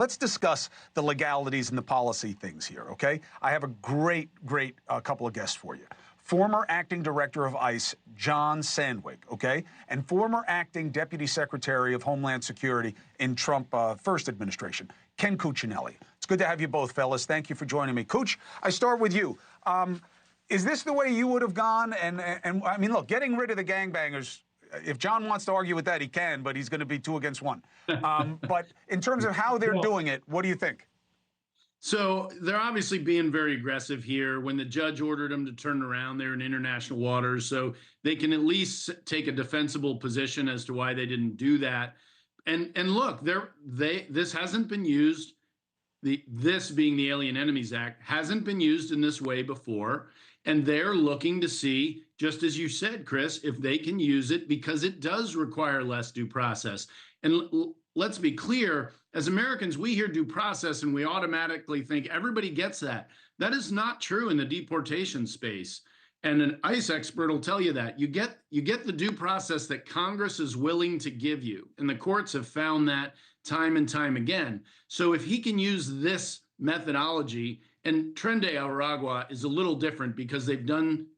Let's discuss the legalities and the policy things here, okay? I have a great couple of guests for you. Former acting director of ICE, John Sandweg, okay? And former acting deputy secretary of Homeland Security in Trump first administration, Ken Cuccinelli. It's good to have you both, fellas. Thank you for joining me. Cooch, I start with you. Is this the way you would have gone? And I mean, look, getting rid of the gangbangers, if John wants to argue with that, he can, but he's going to be 2 against 1. But in terms of how they're doing it, what do you think? So they're obviously being very aggressive here. When the judge ordered them to turn around, they're in international waters, so they can at least take a defensible position as to why they didn't do that. And look, this hasn't been used. This being the Alien Enemies Act hasn't been used in this way before, and they're looking to see, just as you said, Chris, if they can use it, because it does require less due process. And let's be clear, as Americans, we hear due process and we automatically think everybody gets that. That is not true in the deportation space. And an ICE expert will tell you that. You get the due process that Congress is willing to give you. And the courts have found that time and time again. So if he can use this methodology, and Tren de Aragua is a little different because they've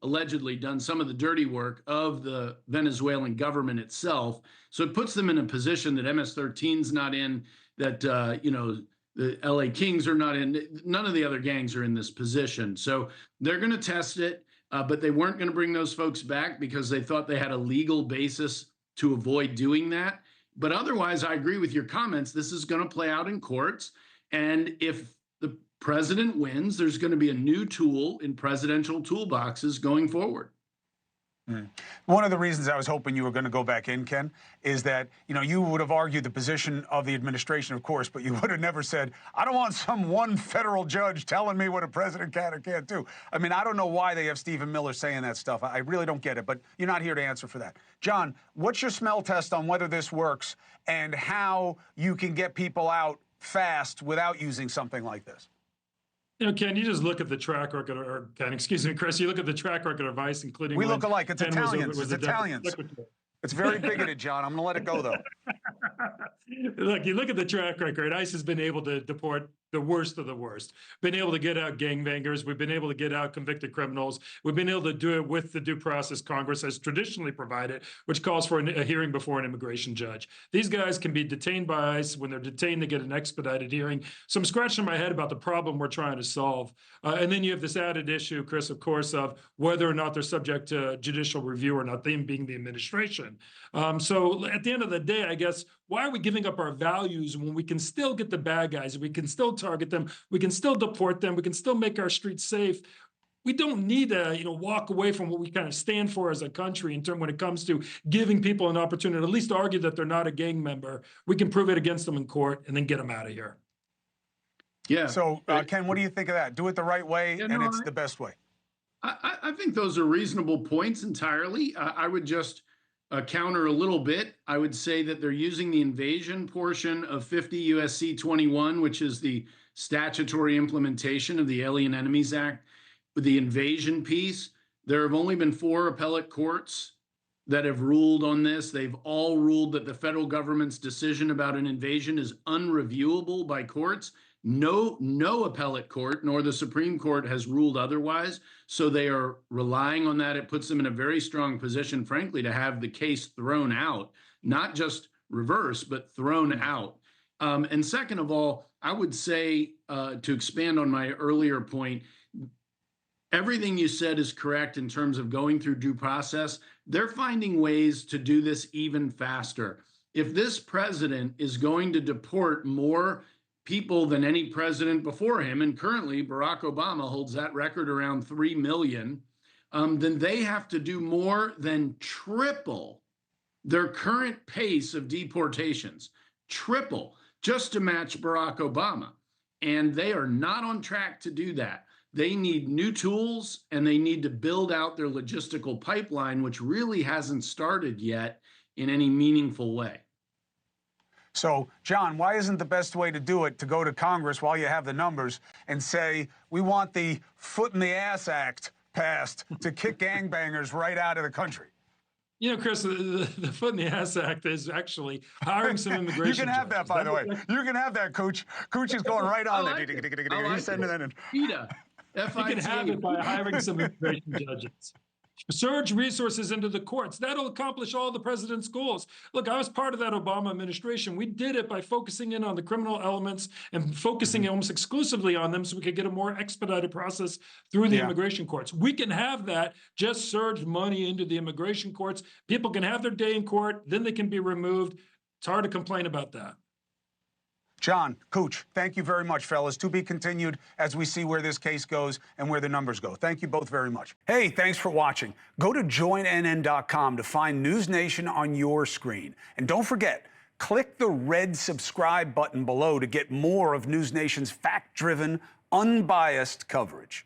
allegedly done some of the dirty work of the Venezuelan government itself. So it puts them in a position that MS-13's not in, that the LA Kings are not in. None of the other gangs are in this position. So they're going to test it, but they weren't going to bring those folks back because they thought they had a legal basis to avoid doing that. But otherwise, I agree with your comments. This is going to play out in courts. And if the president wins, there's going to be a new tool in presidential toolboxes going forward. One of the reasons I was hoping you were going to go back in, Ken, is that, you would have argued the position of the administration, of course, but you would have never said, I don't want some one federal judge telling me what a president can or can't do. I mean, I don't know why they have Stephen Miller saying that stuff. I really don't get it, but you're not here to answer for that. John, what's your smell test on whether this works and how you can get people out fast without using something like this? Ken, you just look at the track record, or Ken, excuse me, Chris, you look at the track record of ICE, including— We look alike. It's Italians. It's Italians. It's very bigoted, John. I'm going to let it go, though. Look, you look at the track record. ICE has been able to deport the worst of the worst. Been able to get out gangbangers. We've been able to get out convicted criminals. We've been able to do it with the due process Congress has traditionally provided, which calls for a hearing before an immigration judge. These guys can be detained by ICE. When they're detained, they get an expedited hearing. So I'm scratching my head about the problem we're trying to solve. And then you have this added issue, Chris, of course, of whether or not they're subject to judicial review or not, them being the administration. So at the end of the day, I guess, why are we giving up our values when we can still get the bad guys? We can still target them. We can still deport them. We can still make our streets safe. We don't need to, walk away from what we kind of stand for as a country in terms when it comes to giving people an opportunity to at least argue that they're not a gang member. We can prove it against them in court and then get them out of here. Yeah. So, Ken, what do you think of that? Do it the right way, and it's the best way. I think those are reasonable points entirely. I would just counter a little bit. I would say that they're using the invasion portion of 50 U.S.C. 21, which is the statutory implementation of the Alien Enemies Act. With the invasion piece, there have only been 4 appellate courts that have ruled on this. They've all ruled that the federal government's decision about an invasion is unreviewable by courts. No appellate court, nor the Supreme Court, has ruled otherwise. So they are relying on that. It puts them in a very strong position, frankly, to have the case thrown out, not just reversed, but thrown out. And second of all, I would say, to expand on my earlier point, everything you said is correct in terms of going through due process. They're finding ways to do this even faster. If this president is going to deport more people than any president before him, and currently Barack Obama holds that record around 3 million, then they have to do more than triple their current pace of deportations, triple, just to match Barack Obama. And they are not on track to do that. They need new tools, and they need to build out their logistical pipeline, which really hasn't started yet in any meaningful way. So, John, why isn't the best way to do it to go to Congress while you have the numbers and say, we want the Foot in the Ass Act passed to kick gangbangers right out of the country? You know, Chris, the Foot in the Ass Act is actually hiring some immigration You can have that, judges. by the way. You can have that, Cooch. Cooch is going right on I there. like it. I like He's sending it. that in. PETA. You can have it by hiring some immigration judges. Surge resources into the courts. That'll accomplish all the president's goals. Look, I was part of that Obama administration. We did it by focusing in on the criminal elements and focusing almost exclusively on them so we could get a more expedited process through the immigration courts. We can have that. Just surge money into the immigration courts. People can have their day in court, then they can be removed. It's hard to complain about that. John, Cooch, thank you very much, fellas. To be continued as we see where this case goes and where the numbers go. Thank you both very much. Hey, thanks for watching. Go to joinnn.com to find NewsNation on your screen. And don't forget, click the red subscribe button below to get more of NewsNation's fact-driven, unbiased coverage.